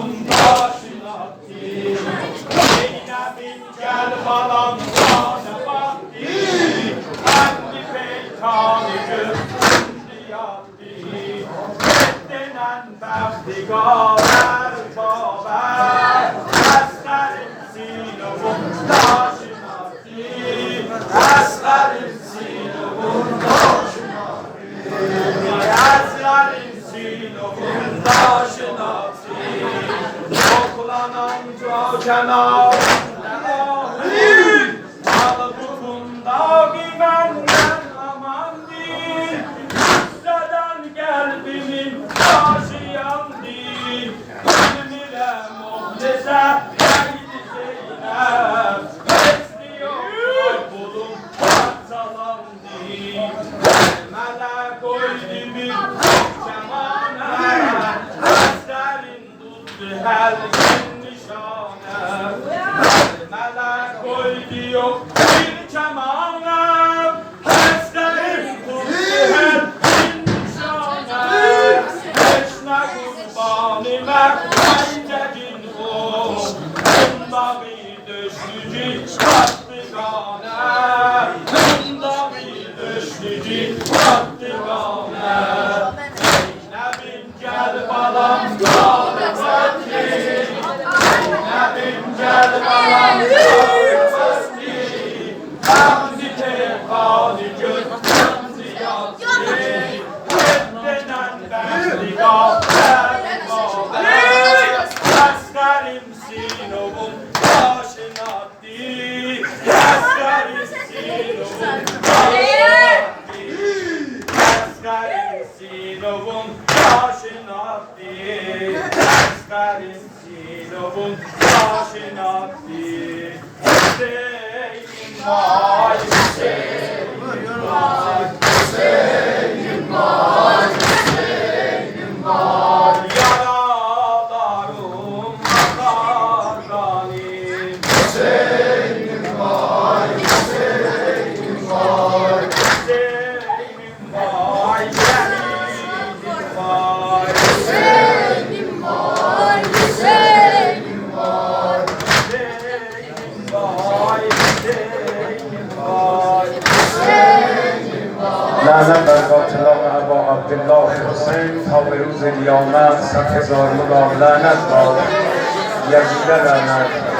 Zeynep'in başına attı. Zeynep'in gel balam bana baktı. Kendi peykanı gözündü yattı. Beddenen behtigaler baber. Eskerim sinovun taşına attı. Eskerim sinovun taşına attı. Eskerim sinovun taşına attı. Toplanan kenarında Alıbukunda güvenden aman değil. Üsteden kalbimin taşı yandı. Ölümüne muhtese geldi Zeynep. Besliyor bulum parçalandı. Melek koydu bir kemane. Seslerin tuttu her gün nişane. Melek koydu yok bir kemane. Seslerin tuttu her gün nişane. Eşne kurbanı Mekke'cin o. Bunda bir düştücü battı gane. Bunda bir düştücü battı gane. Zeynep'in gel balam bana baktı. Zeynep'in gel balam bana baktı. Hamdi peykanı gözündü yattı. Beddenen behtigaler baber. Eskerim sinovun başına attı. Eskerim sinovun başına attı. Eskerim sinovun başına attı. Eskerim sinovun başına attı. Hüseyin vay, Hüseyin vay, Hüseyin vay, Hüseyin vay. Yaralarım akar galim. Hüseyin vay, Hüseyin vay, Hüseyin vay, şehidim vay. Hüseyin vay, Hüseyin vay, Hüseyin vay, Hüseyin vay, Hüseyin vay. لعنت بر قاتلان ابا عبدالله حسین تا به روز قیامت 100,000 مدام لعنت باد. یزید لعنت